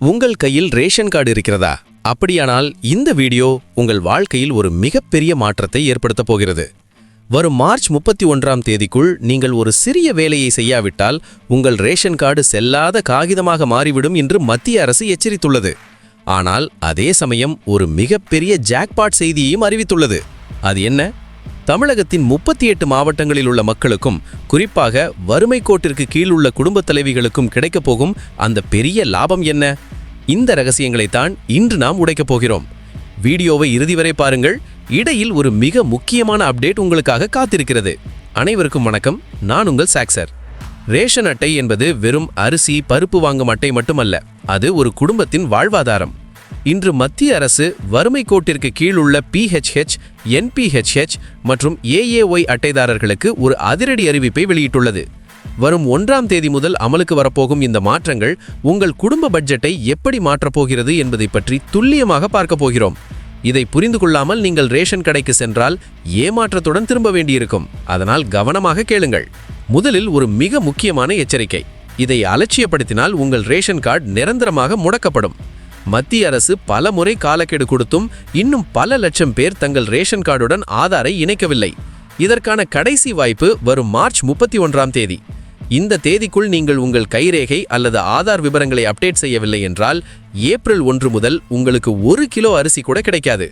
உங்கள் கையில் ration card இருக்கிறதா? அப்படியானால் இந்த வீடியோ உங்கள் வாழ்க்கையில் ஒரு மிகப்பெரிய மாற்றத்தை ஏற்படுத்தப் போகிறது. வரும் மார்ச் 31ஆம் தேதிக்குள் நீங்கள் ஒரு சிறிய வேலையை செய்யாவிட்டால் உங்கள் ரேஷன் கார்டு செல்லாத காகிதமாக மாறிவிடும் என்று மத்திய அரசு எச்சரித்துள்ளது. ஆனால் அதே சமயம் ஒரு மிகப்பெரிய ஜாக்பாட் செய்தியையும் அறிவித்துள்ளது. அது என்ன? தமிழகத்தின் 38 மாவட்டங்களில் உள்ள மக்களுக்கும், குறிப்பாக வறுமை கோட்டிற்கு கீழ் உள்ள குடும்பத் தலைவிகளுக்கும் கிடைக்கப் போகும் அந்த பெரிய லாபம் என்ன? இந்த ரகசியங்களைத்தான் இன்று நாம் உடைக்கப் போகிறோம். வீடியோவை இறுதி வரை பாருங்கள். இடையில் ஒரு மிக முக்கியமான அப்டேட் உங்களுக்காக காத்திருக்கிறது. அனைவருக்கும் வணக்கம், நான் உங்கள் சாக்சர். ரேஷன் அட்டை என்பது வெறும் அரிசி பருப்பு வாங்கும் அட்டை மட்டுமல்ல, அது ஒரு குடும்பத்தின் வாழ்வாதாரம். இன்று மத்திய அரசு வறுமை கோட்டிற்கு கீழ் உள்ள PHH, NPHH மற்றும் AAY அட்டைதாரர்களுக்கு ஒரு அதிரடி அறிவிப்பை வெளியிட்டுள்ளது. வரும் 1ஆம் தேதி முதல் அமலுக்கு வரப்போகும் இந்த மாற்றங்கள் உங்கள் குடும்ப பட்ஜெட்டை எப்படி மாற்றப்போகிறது என்பதை பற்றி துல்லியமாக பார்க்க போகிறோம். இதை புரிந்து கொள்ளாமல் நீங்கள் ரேஷன் கடைக்கு சென்றால் ஏமாற்றத்துடன் திரும்ப வேண்டியிருக்கும். அதனால் கவனமாக கேளுங்கள். முதலில் ஒரு மிக முக்கியமான எச்சரிக்கை. இதை அலட்சியப்படுத்தினால் உங்கள் ரேஷன் கார்டு நிரந்தரமாக முடக்கப்படும். மத்திய அரசு பல முறை காலக்கெடு கொடுத்தும் இன்னும் பல லட்சம் பேர் தங்கள் ரேஷன் கார்டுடன் ஆதாரை இணைக்கவில்லை. இதற்கான கடைசி வாய்ப்பு வரும் மார்ச் 31ஆம் தேதி. இந்த தேதிக்குள் நீங்கள் உங்கள் கைரேகை அல்லது ஆதார் விவரங்களை அப்டேட் செய்யவில்லை என்றால் ஏப்ரல் 1 முதல் உங்களுக்கு 1 கிலோ அரிசி கூட கிடைக்காது.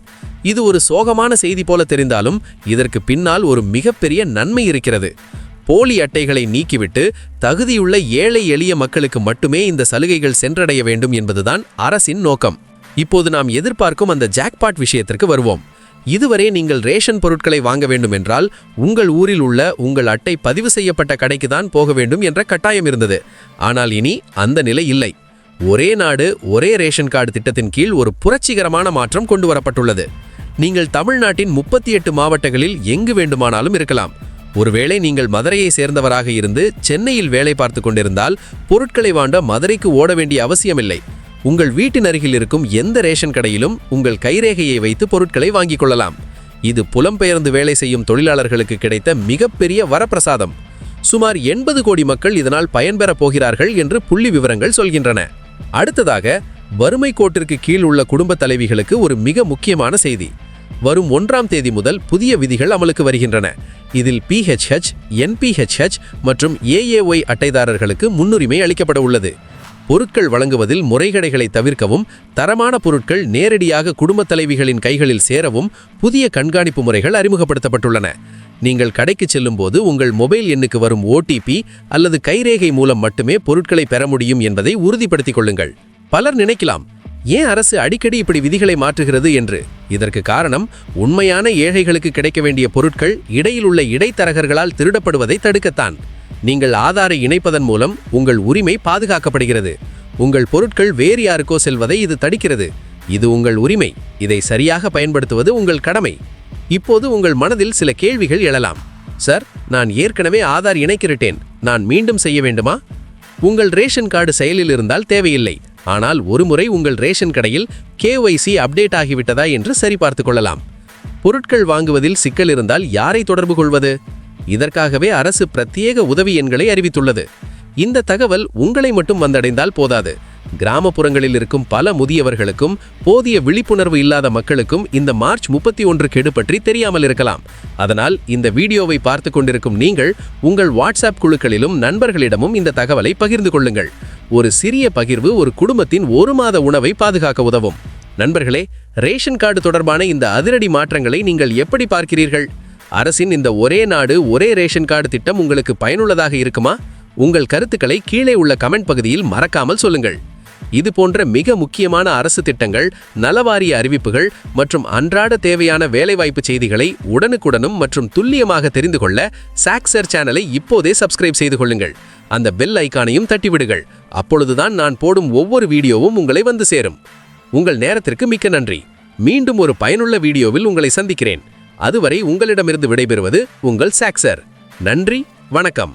இது ஒரு சோகமான செய்தி போல தெரிந்தாலும் இதற்கு பின்னால் ஒரு மிகப்பெரிய நன்மை இருக்கிறது. போலி அட்டைகளை நீக்கிவிட்டு தகுதியுள்ள ஏழை எளிய மக்களுக்கு மட்டுமே இந்த சலுகைகள் சென்றடைய வேண்டும் என்பதுதான் அரசின் நோக்கம். இப்போது நாம் எதிர்பார்க்கும் அந்த ஜாக்பாட் விஷயத்திற்கு வருவோம். இதுவரை நீங்கள் ரேஷன் பொருட்களை வாங்க வேண்டும் என்றால் உங்கள் ஊரில் உள்ள உங்கள் அட்டை பதிவு செய்யப்பட்ட கடைக்கு தான் போக வேண்டும் என்ற கட்டாயம் இருந்தது. ஆனால் இனி அந்த நிலை இல்லை. ஒரே நாடு ஒரே ரேஷன் கார்டு திட்டத்தின் கீழ் ஒரு புரட்சிகரமான மாற்றம் கொண்டு வரப்பட்டுள்ளது. நீங்கள் தமிழ்நாட்டின் 38 மாவட்டங்களில் எங்கு வேண்டுமானாலும் இருக்கலாம். ஒருவேளை நீங்கள் மதுரையை சேர்ந்தவராக இருந்து சென்னையில் வேலை பார்த்து கொண்டிருந்தால் பொருட்களை வாங்க மதுரைக்கு ஓட வேண்டிய அவசியமில்லை. உங்கள் வீட்டின் அருகில் இருக்கும் எந்த ரேஷன் கடையிலும் உங்கள் கைரேகையை வைத்து பொருட்களை வாங்கிக் கொள்ளலாம். இது புலம்பெயர்ந்து வேலை செய்யும் தொழிலாளர்களுக்கு கிடைத்த மிகப்பெரிய வரப்பிரசாதம். சுமார் 80 கோடி மக்கள் இதனால் பயன்பெறப் போகிறார்கள் என்று புள்ளி விவரங்கள் சொல்கின்றன. அடுத்ததாக, வறுமை கோட்டிற்கு கீழ் உள்ள குடும்ப தலைவிகளுக்கு ஒரு மிக முக்கியமான செய்தி. வரும் 1ஆம் தேதி முதல் புதிய விதிகள் அமலுக்கு வருகின்றன. இதில் PHH, NPHH மற்றும் AAY அட்டைதாரர்களுக்கு முன்னுரிமை அளிக்கப்பட உள்ளது. பொருட்கள் வழங்குவதில் முறைகேடுகளை தவிர்க்கவும், தரமான பொருட்கள் நேரடியாக குடும்ப தலைவிகளின் கைகளில் சேரவும் புதிய கண்காணிப்பு முறைகள் அறிமுகப்படுத்தப்பட்டுள்ளன. நீங்கள் கடைக்கு செல்லும் போது உங்கள் மொபைல் எண்ணுக்கு வரும் OTP அல்லது கைரேகை மூலம் மட்டுமே பொருட்களை பெற முடியும் என்பதை உறுதிப்படுத்திக் கொள்ளுங்கள். பலர் நினைக்கலாம், ஏன் அரசு அடிக்கடி இப்படி விதிகளை மாற்றுகிறது என்று. இதற்கு காரணம், உண்மையான ஏழைகளுக்கு கிடைக்க வேண்டிய பொருட்கள் இடையில் உள்ள இடைத்தரகர்களால் திருடப்படுவதை தடுக்கத்தான். நீங்கள் ஆதாரை இணைப்பதன் மூலம் உங்கள் உரிமை பாதுகாக்கப்படுகிறது. உங்கள் பொருட்கள் வேறு யாருக்கோ செல்வதை இது தடுக்கிறது. இது உங்கள் உரிமை. இதை சரியாக பயன்படுத்துவது உங்கள் கடமை. இப்போது உங்கள் மனதில் சில கேள்விகள் எழலாம். சார், நான் ஏற்கனவே ஆதார் இணைக்கிறேன், நான் மீண்டும் செய்ய வேண்டுமா? உங்கள் ரேஷன் கார்டு செயலில் இருந்தால் தேவையில்லை. ஆனால் ஒருமுறை உங்கள் ரேஷன் கடையில் KYC அப்டேட் ஆகிவிட்டதா என்று சரிபார்த்து கொள்ளலாம். பொருட்கள் வாங்குவதில் சிக்கல் இருந்தால் யாரை தொடர்பு கொள்வது? இதற்காகவே அரசு பிரத்யேக உதவி எண்களை அறிவித்துள்ளது. இந்த தகவல் உங்களை மட்டும் வந்தடைந்தால் போதாது. கிராமப்புறங்களில் இருக்கும் பல முதியவர்களுக்கும் போதிய விழிப்புணர்வு இல்லாத மக்களுக்கும் இந்த மார்ச் 31 கெடு பற்றி தெரியாமல் இருக்கலாம். அதனால் இந்த வீடியோவை பார்த்து கொண்டிருக்கும் நீங்கள் உங்கள் வாட்ஸ்அப் குழுக்களிலும் நண்பர்களிடமும் இந்த தகவலை பகிர்ந்து கொள்ளுங்கள். ஒரு சிறிய பகிர்வு ஒரு குடும்பத்தின் 1 மாத உணவை பாதுகாக்க உதவும். நண்பர்களே, ரேஷன் கார்டு தொடர்பான இந்த அதிரடி மாற்றங்களை நீங்கள் எப்படி பார்க்கிறீர்கள்? அரசின் இந்த ஒரே நாடு ஒரே ரேஷன் கார்டு திட்டம் உங்களுக்கு பயனுள்ளதாக இருக்குமா? உங்கள் கருத்துக்களை கீழே உள்ள கமெண்ட் பகுதியில் மறக்காமல் சொல்லுங்கள். இது போன்ற மிக முக்கியமான அரசு திட்டங்கள், நலவாரிய அறிவிப்புகள் மற்றும் அன்றாட தேவையான வேலைவாய்ப்பு செய்திகளை உடனுக்குடனும் மற்றும் துல்லியமாக தெரிந்து கொள்ள சாக்சர் சேனலை இப்போதே சப்ஸ்கிரைப் செய்து கொள்ளுங்கள். அந்த பெல் ஐகானையும் தட்டிவிடுங்கள். அப்பொழுதுதான் நான் போடும் ஒவ்வொரு வீடியோவும் உங்களை வந்து சேரும். உங்கள் நேரத்திற்கு மிக்க நன்றி. மீண்டும் ஒரு பயனுள்ள வீடியோவில் உங்களை சந்திக்கிறேன். அதுவரை உங்களிடமிருந்து விடைபெறுவது உங்கள் சாக்சர். நன்றி, வணக்கம்.